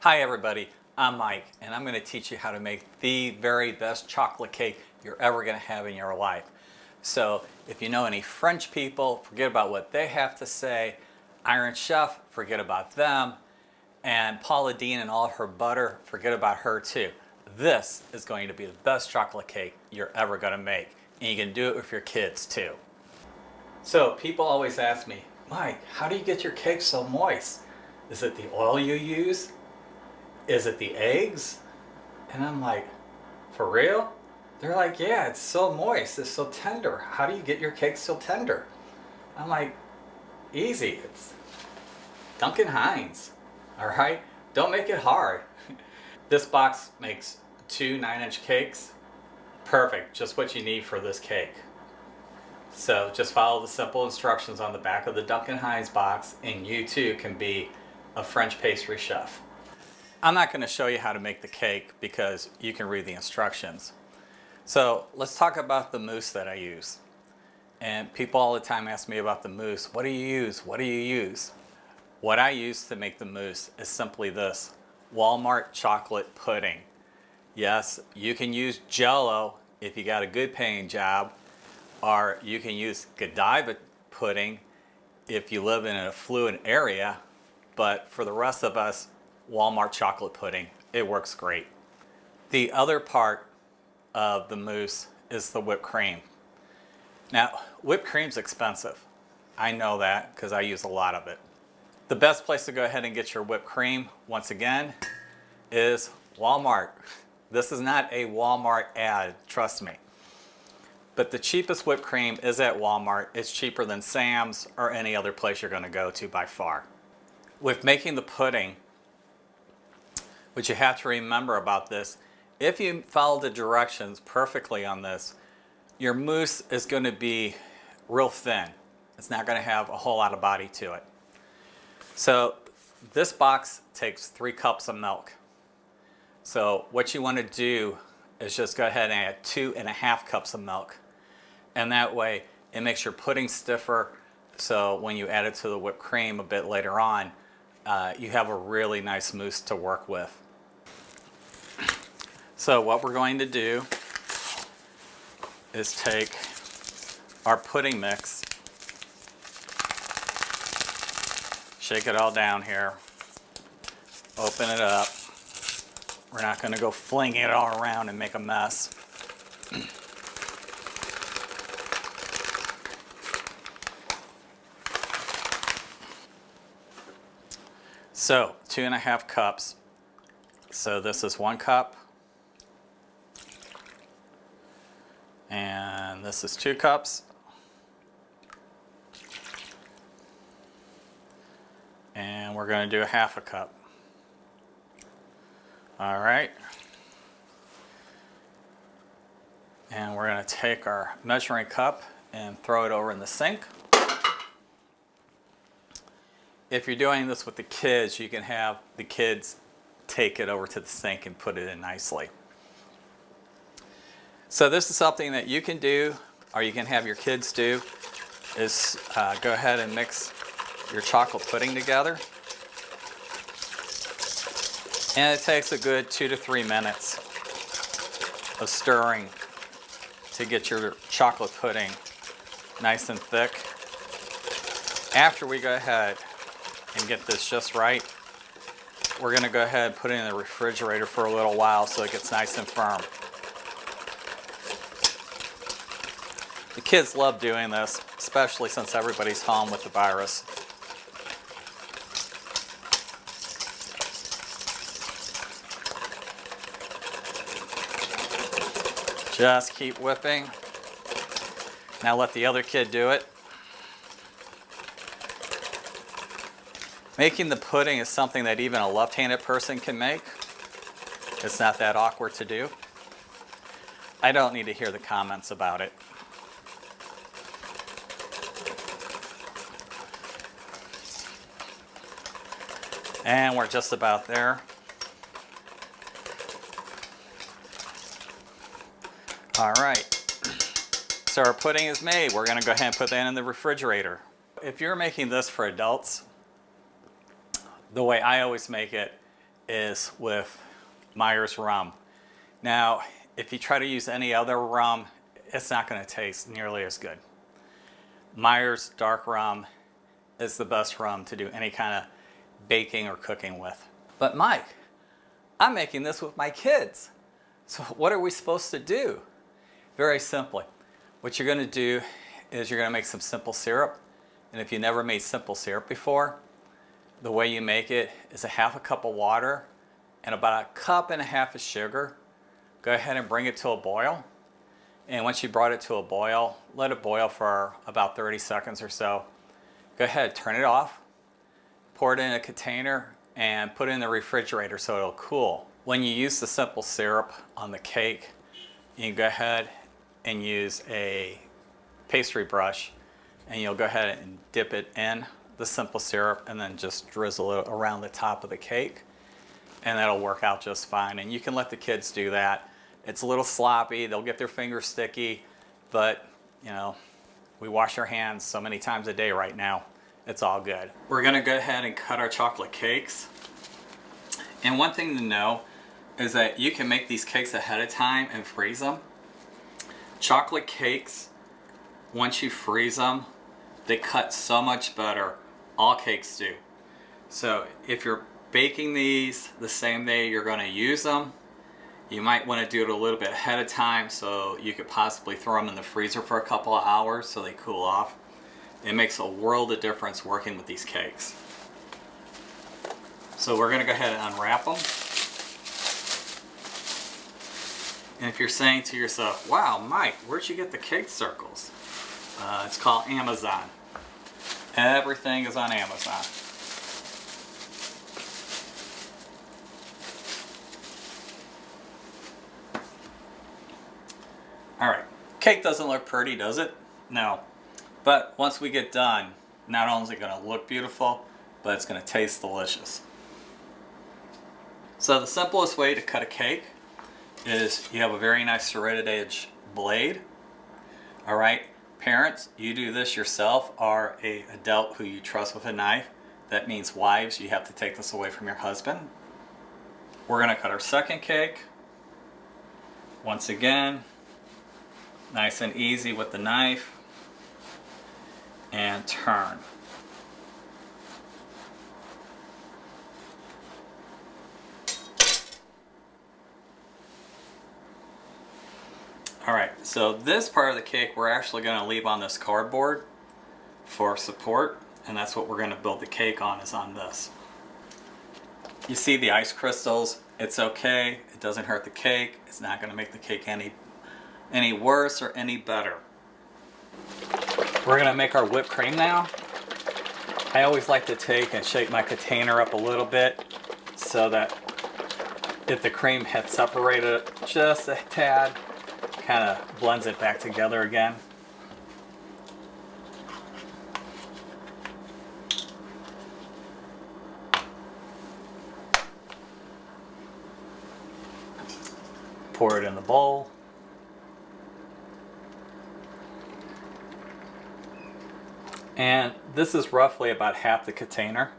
Hi everybody, I'm Mike and I'm going to teach you how to make the very best chocolate cake you're ever going to have in your life. So if you know any French people, forget about what they have to say. Iron Chef, forget about them. And Paula Deen and all of her butter, forget about her too. This is going to be the best chocolate cake you're ever going to make. And you can do it with your kids too. So people always ask me, Mike, how do you get your cake so moist? Is it the oil you use? Is it the eggs? And I'm like, for real? They're like, yeah, it's so moist, it's so tender. How do you get your cake so tender? I'm like, easy, it's Duncan Hines, all right? Don't make it hard. This box makes 2 9-inch cakes. Perfect, just what you need for this cake. So just follow the simple instructions on the back of the Duncan Hines box and you too can be a French pastry chef. I'm not going to show you how to make the cake because you can read the instructions. So let's talk about the mousse that I use. And people all the time ask me about the mousse. What do you use? What do you use? What I use to make the mousse is simply this: Walmart chocolate pudding. Yes, you can use Jell-O if you got a good paying job, or you can use Godiva pudding if you live in an affluent area, but for the rest of us, Walmart chocolate pudding, it works great. The other part of the mousse is the whipped cream. Now, whipped cream's expensive. I know that because I use a lot of it. The best place to go ahead and get your whipped cream, once again, is Walmart. This is not a Walmart ad, trust me. But the cheapest whipped cream is at Walmart. It's cheaper than Sam's or any other place you're going to go to by far. With making the pudding, what you have to remember about this, if you follow the directions perfectly on this, your mousse is going to be real thin. It's not going to have a whole lot of body to it. So this box takes 3 cups of milk. So what you want to do is just go ahead and add 2.5 cups of milk. And that way it makes your pudding stiffer, so when you add it to the whipped cream a bit later on, you have a really nice mousse to work with. So what we're going to do is take our pudding mix, shake it all down here, open it up. We're not going to go flinging it all around and make a mess. So 2.5 cups. So this is 1 cup. And this is 2 cups. And we're going to do 1/2 cup. All right. And we're going to take our measuring cup and throw it over in the sink. If you're doing this with the kids, you can have the kids take it over to the sink and put it in nicely. So this is something that you can do, or you can have your kids do, is go ahead and mix your chocolate pudding together. And it takes a good 2 to 3 minutes of stirring to get your chocolate pudding nice and thick. After we go ahead and get this just right, we're going to go ahead and put it in the refrigerator for a little while so it gets nice and firm. The kids love doing this, especially since everybody's home with the virus. Just keep whipping. Now let the other kid do it. Making the pudding is something that even a left-handed person can make. It's not that awkward to do. I don't need to hear the comments about it. And we're just about there. All right. So our pudding is made. We're going to go ahead and put that in the refrigerator. If you're making this for adults, the way I always make it is with Myers rum. Now, if you try to use any other rum, it's not going to taste nearly as good. Myers dark rum is the best rum to do any kind of baking or cooking with. But Mike, I'm making this with my kids. So what are we supposed to do? Very simply, what you're going to do is you're going to make some simple syrup. And if you never made simple syrup before, the way you make it is a half a cup of water and about a cup and a half of sugar. Go ahead and bring it to a boil. And once you brought it to a boil, let it boil for about 30 seconds or so. Go ahead, turn it off, pour it in a container, and put it in the refrigerator so it'll cool. When you use the simple syrup on the cake, you can go ahead and use a pastry brush, and you'll go ahead and dip it in the simple syrup and then just drizzle it around the top of the cake, and that'll work out just fine. And you can let the kids do that. It's a little sloppy, they'll get their fingers sticky, but you know, we wash our hands so many times a day right now, it's all good. We're gonna go ahead and cut our chocolate cakes. And one thing to know is that you can make these cakes ahead of time and freeze them. Chocolate cakes, once you freeze them, they cut so much better. All cakes do. So if you're baking these the same day you're going to use them, you might want to do it a little bit ahead of time so you could possibly throw them in the freezer for a couple of hours so they cool off. It makes a world of difference working with these cakes. So we're going to go ahead and unwrap them. And if you're saying to yourself, wow, Mike, where'd you get the cake circles? It's called Amazon. Everything is on Amazon. All right, cake doesn't look pretty, does it? No. But once we get done, not only is it going to look beautiful, but it's going to taste delicious. So the simplest way to cut a cake is you have a very nice serrated edge blade. All right. Parents, you do this yourself, or an adult who you trust with a knife. That means wives, you have to take this away from your husband. We're going to cut our second cake. Once again, nice and easy with the knife. And turn. Alright, so this part of the cake we're actually going to leave on this cardboard for support, and that's what we're going to build the cake on, is on this. You see the ice crystals, it's okay, it doesn't hurt the cake, it's not going to make the cake any worse or any better. We're going to make our whipped cream now. I always like to take and shake my container up a little bit so that if the cream had separated just a tad, kind of blends it back together again. Pour it in the bowl. And this is roughly about half the container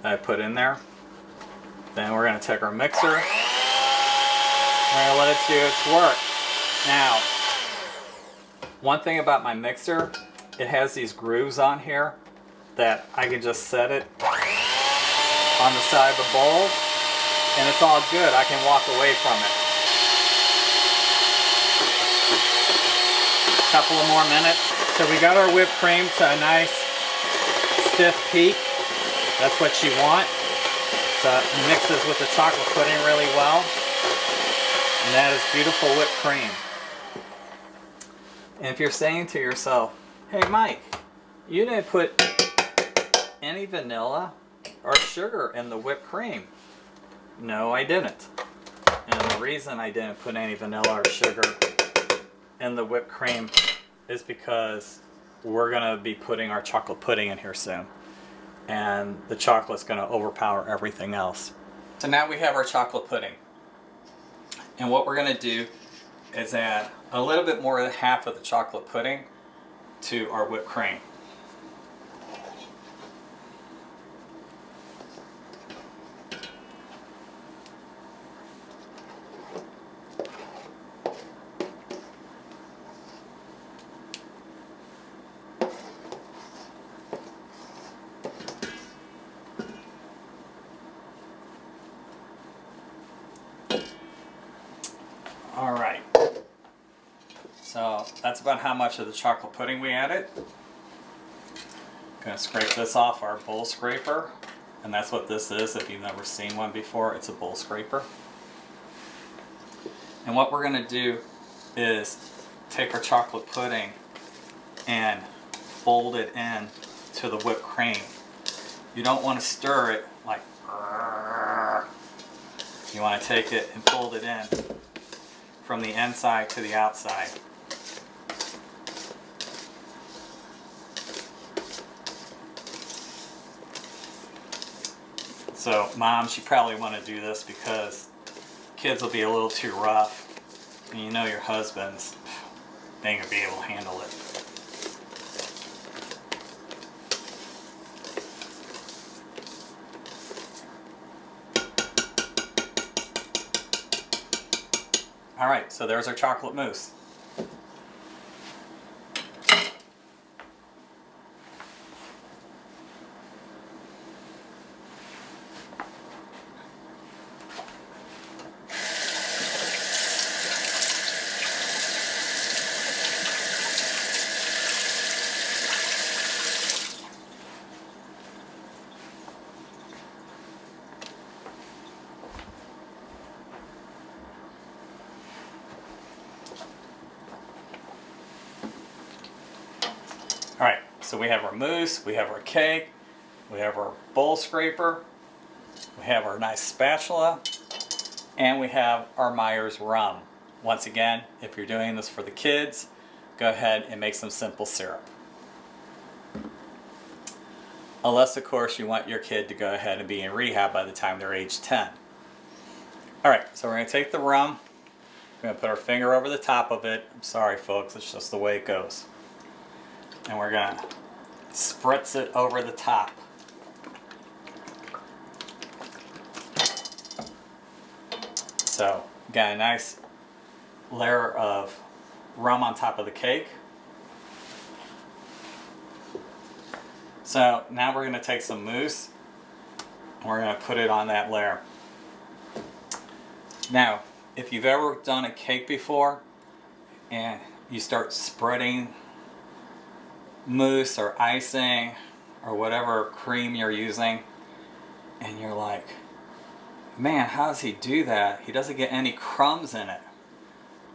that I put in there. Then we're going to take our mixer. We're going to let it do its work. Now, one thing about my mixer, it has these grooves on here that I can just set it on the side of the bowl, and it's all good. I can walk away from it. A couple of more minutes. So we got our whipped cream to a nice stiff peak. That's what you want. So it mixes with the chocolate pudding really well. And that is beautiful whipped cream. And if you're saying to yourself, hey Mike, you didn't put any vanilla or sugar in the whipped cream. No, I didn't. And the reason I didn't put any vanilla or sugar in the whipped cream is because we're going to be putting our chocolate pudding in here soon. And the chocolate's going to overpower everything else. So now we have our chocolate pudding. And what we're going to do is add a little bit more than half of the chocolate pudding to our whipped cream. that's about how much of the chocolate pudding we added. Gonna scrape this off our bowl scraper, and that's what this is. If you've never seen one before, it's a bowl scraper. And what we're gonna do is take our chocolate pudding and fold it in to the whipped cream. You don't want to stir it like, you want to take it and fold it in from the inside to the outside. So moms, you probably want to do this because kids will be a little too rough, and you know your husbands, they ain't gonna be able to handle it. All right, so there's our chocolate mousse. All right, so we have our mousse, we have our cake, we have our bowl scraper, we have our nice spatula, and we have our Myers rum. Once again, if you're doing this for the kids, go ahead and make some simple syrup. Unless, of course, you want your kid to go ahead and be in rehab by the time they're age 10. All right, so we're gonna take the rum, we're gonna put our finger over the top of it. I'm sorry, folks, it's just the way it goes. And we're going to spritz it over the top. So, got a nice layer of rum on top of the cake. So, now we're going to take some mousse and we're going to put it on that layer. Now, if you've ever done a cake before and you start spreading mousse or icing or whatever cream you're using, and you're like, man, how does he do that? He doesn't get any crumbs in it.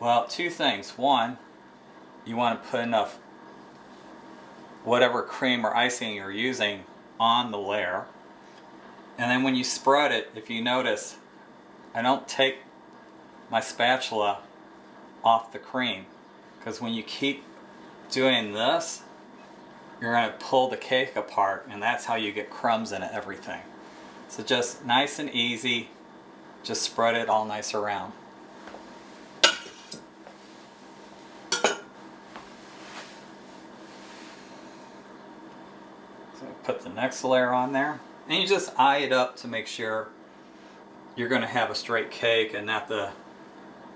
Well, two things. One, you want to put enough whatever cream or icing you're using on the layer. And then when you spread it, if you notice, I don't take my spatula off the cream, because when you keep doing this, you're going to pull the cake apart, and that's how you get crumbs in everything. So just nice and easy, just spread it all nice around. So put the next layer on there, and you just eye it up to make sure you're going to have a straight cake and not the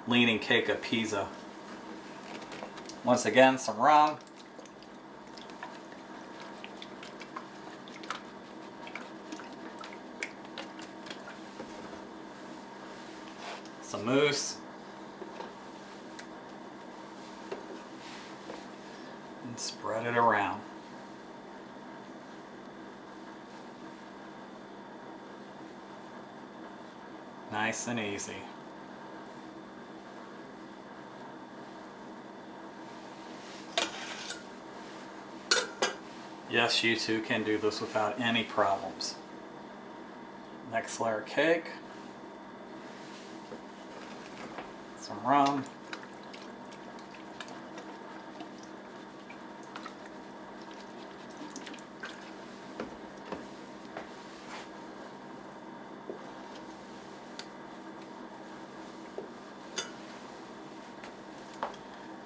leaning cake of Pisa. Once again, some rum. Some mousse, and spread it around. Nice and easy. Yes, you too can do this without any problems. Next layer of cake. Some rum.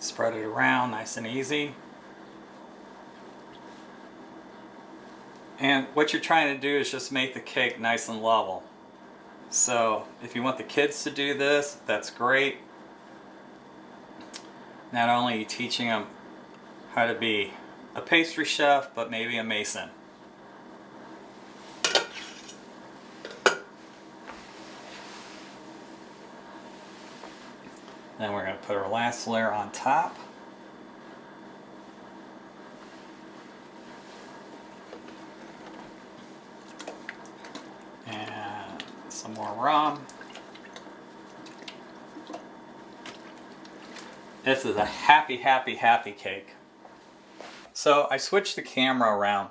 Spread it around nice and easy. And what you're trying to do is just make the cake nice and level. So if you want the kids to do this, that's great. Not only are you teaching them how to be a pastry chef, but maybe a mason. Then we're going to put our last layer on top. Some more rum. This is a happy, happy, happy cake. So I switched the camera around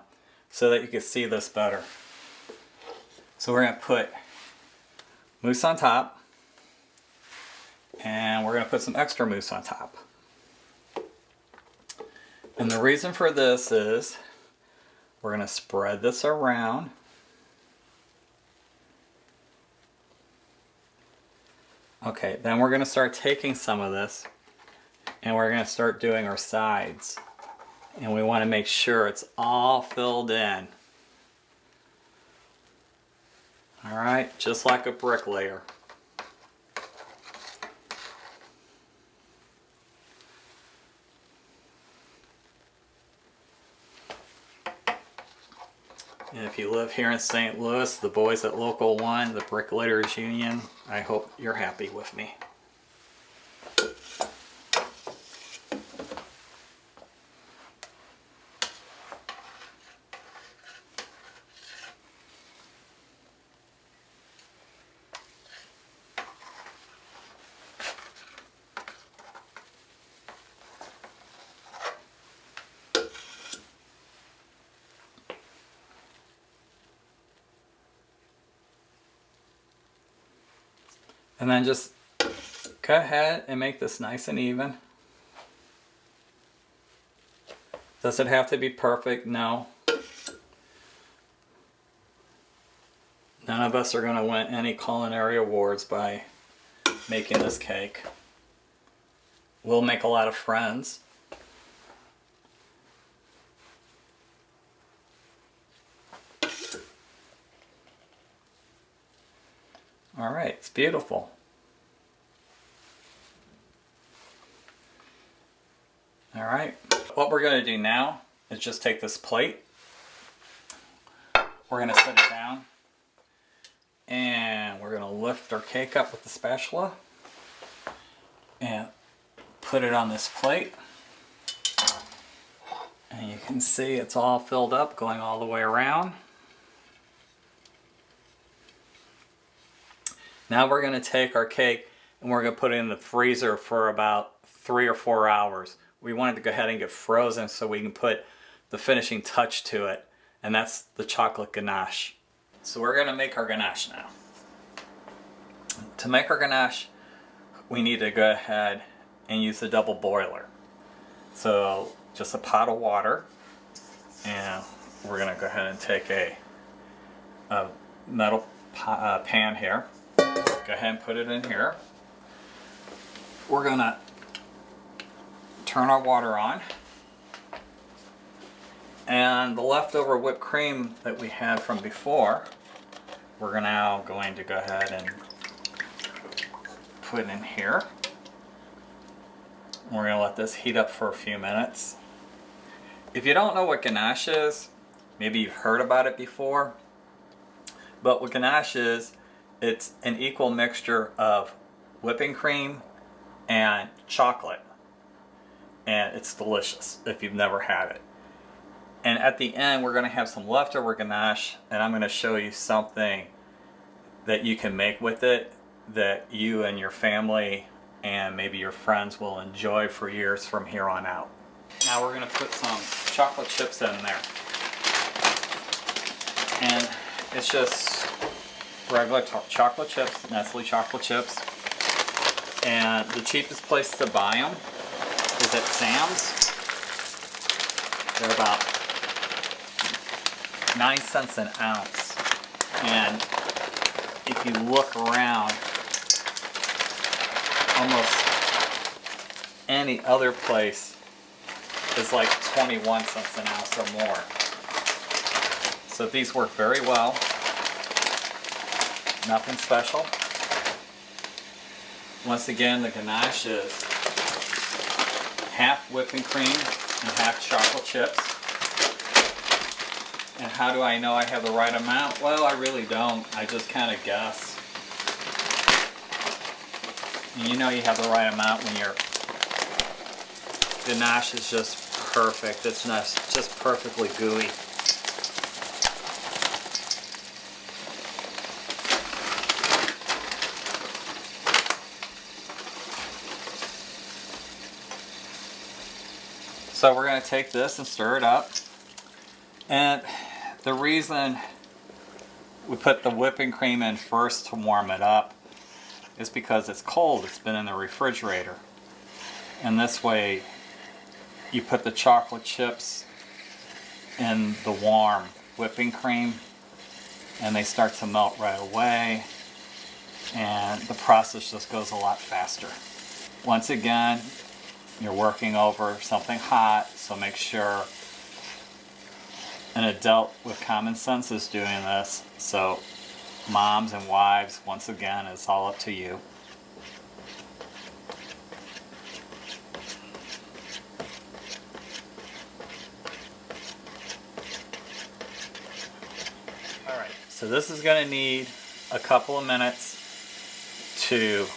so that you can see this better. So we're going to put mousse on top, and we're going to put some extra mousse on top. And the reason for this is we're going to spread this around. Okay, then we're going to start taking some of this and we're going to start doing our sides. And we want to make sure it's all filled in. All right, just like a bricklayer. And if you live here in St. Louis, the boys at Local 1, the Bricklayers Union, I hope you're happy with me. And then just go ahead and make this nice and even. Does it have to be perfect? No. None of us are going to win any culinary awards by making this cake. We'll make a lot of friends. All right, it's beautiful. All right, what we're going to do now is just take this plate. We're going to set it down. And we're going to lift our cake up with the spatula. And put it on this plate. And you can see it's all filled up, going all the way around. Now we're going to take our cake and we're going to put it in the freezer for about 3 or 4 hours. We want it to go ahead and get frozen so we can put the finishing touch to it. And that's the chocolate ganache. So we're going to make our ganache now. To make our ganache, we need to go ahead and use the double boiler. So just a pot of water. And we're going to go ahead and take a metal pan here. Go ahead and put it in here. We're going to turn our water on. And the leftover whipped cream that we had from before, we're now going to go ahead and put in here. We're going to let this heat up for a few minutes. If you don't know what ganache is, maybe you've heard about it before, but what ganache is, it's an equal mixture of whipping cream and chocolate. And it's delicious if you've never had it. And at the end, we're going to have some leftover ganache, and I'm going to show you something that you can make with it that you and your family and maybe your friends will enjoy for years from here on out. Now we're going to put some chocolate chips in there. And it's just regular chocolate chips, Nestle chocolate chips. And the cheapest place to buy them is at Sam's. They're about 9 cents an ounce. And if you look around, almost any other place is like 21 cents an ounce or more. So these work very well. Nothing special. Once again, the ganache is half whipping cream and half chocolate chips. And how do I know I have the right amount? Well, I really don't. I just kind of guess. And you know you have the right amount when your ganache is just perfect. It's not just perfectly gooey. So we're going to take this and stir it up. And the reason we put the whipping cream in first to warm it up is because it's cold. It's been in the refrigerator. And this way you put the chocolate chips in the warm whipping cream and they start to melt right away, and the process just goes a lot faster. Once again, you're working over something hot, so make sure an adult with common sense is doing this. So moms and wives, once again, it's all up to you. Alright, so this is going to need a couple of minutes to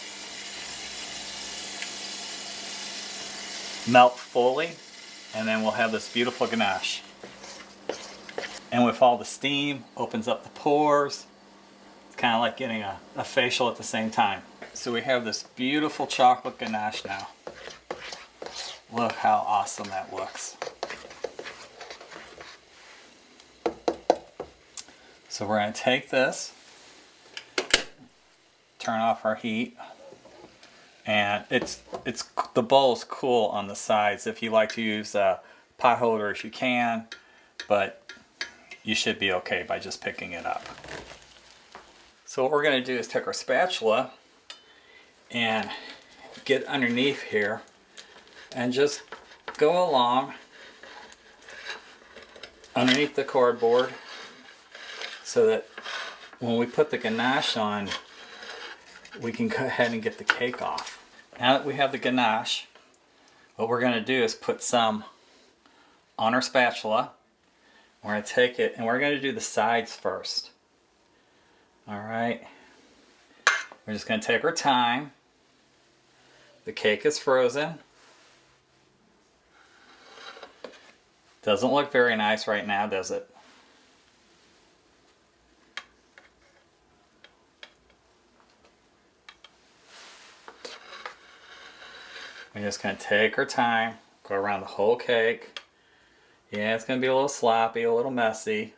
melt fully, and then we'll have this beautiful ganache. And with all the steam, opens up the pores. It's kind of like getting a facial at the same time. So we have this beautiful chocolate ganache now. Look how awesome that looks. So we're going to take this, turn off our heat, and the bowl's cool on the sides. If you like to use pot holders, you can, but you should be okay by just picking it up. So what we're going to do is take our spatula and get underneath here and just go along underneath the cardboard so that when we put the ganache on, we can go ahead and get the cake off. Now that we have the ganache, what we're going to do is put some on our spatula. We're going to take it and we're going to do the sides first. Alright. We're just going to take our time. The cake is frozen. Doesn't look very nice right now, does it? We're just going to take our time, go around the whole cake. Yeah, it's going to be a little sloppy, a little messy.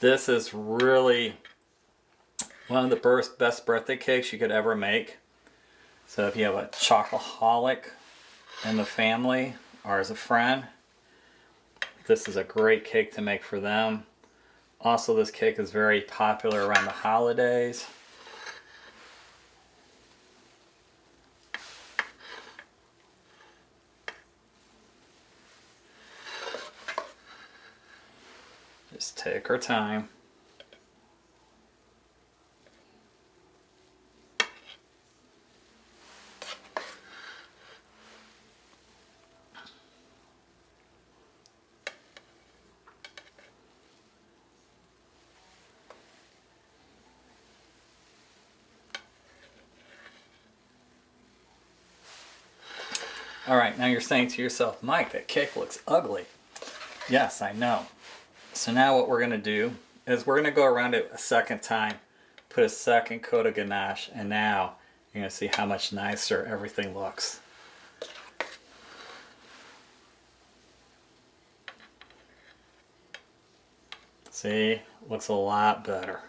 This is really one of the best birthday cakes you could ever make. So if you have a chocoholic in the family or as a friend, this is a great cake to make for them. Also, this cake is very popular around the holidays. Just take our time. Alright, now you're saying to yourself, Mike, that cake looks ugly. Yes, I know. So now what we're going to do is we're going to go around it a second time, put a second coat of ganache, and now you're going to see how much nicer everything looks. See, looks a lot better.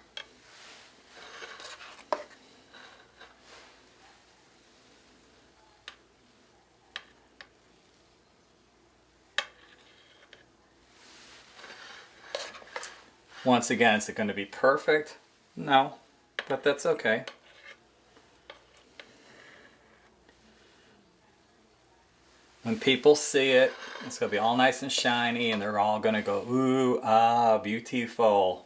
Once again, is it going to be perfect? No, but that's okay. When people see it, it's going to be all nice and shiny, and they're all going to go, ooh, ah, beautiful.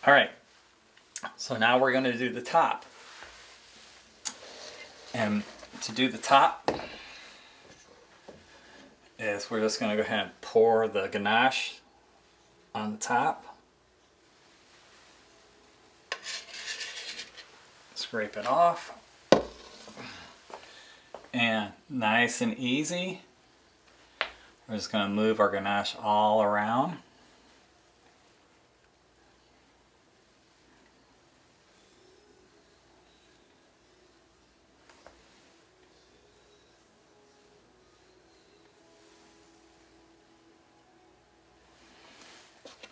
All right, so now we're going to do the top. And to do the top is we're just going to go ahead and pour the ganache on the top. Scrape it off. And nice and easy, we're just going to move our ganache all around.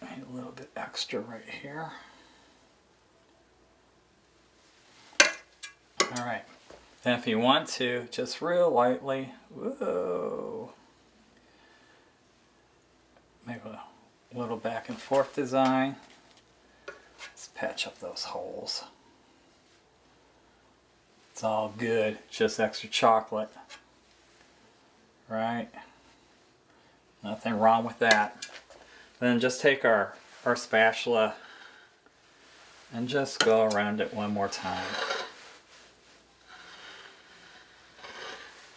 Maybe a little bit extra right here. All right. Then if you want to, just real lightly, whoa, make a little back and forth design. Let's patch up those holes. It's all good, just extra chocolate, right? Nothing wrong with that. Then just take our spatula and just go around it one more time.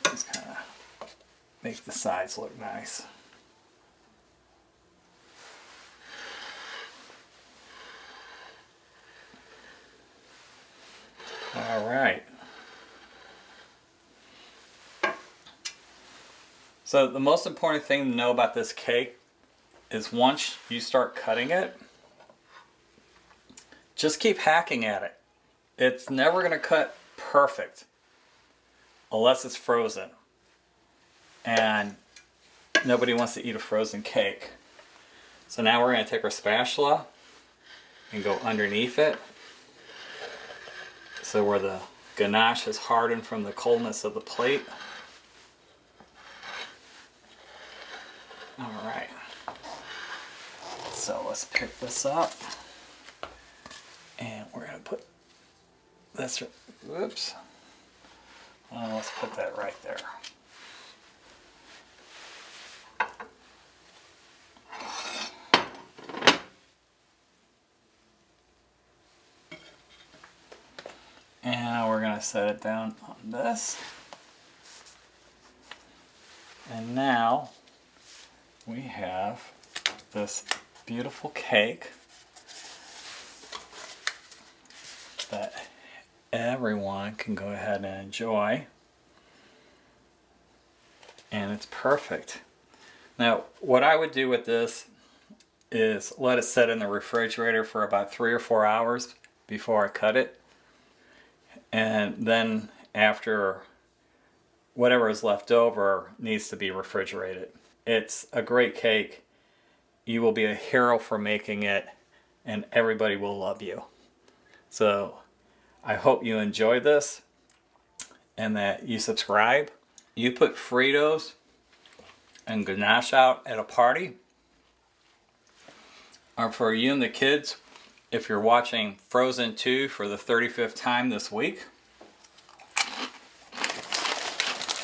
Just kind of make the sides look nice. All right. So the most important thing to know about this cake is once you start cutting it, just keep hacking at it. It's never going to cut perfect unless it's frozen. And nobody wants to eat a frozen cake. So now we're going to take our spatula and go underneath it. So where the ganache has hardened from the coldness of the plate. All right. So let's pick this up. And we're going to put this, whoops. Let's put that right there. And now we're going to set it down on this. And now we have this beautiful cake that everyone can go ahead and enjoy. And it's perfect. Now, what I would do with this is let it set in the refrigerator for about 3 or 4 hours before I cut it. And then after whatever is left over needs to be refrigerated. It's a great cake. You will be a hero for making it, and everybody will love you. So I hope you enjoy this and that you subscribe. You put Fritos and ganache out at a party, or for you and the kids, if you're watching Frozen 2 for the 35th time this week,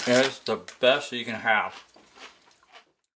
it's the best you can have.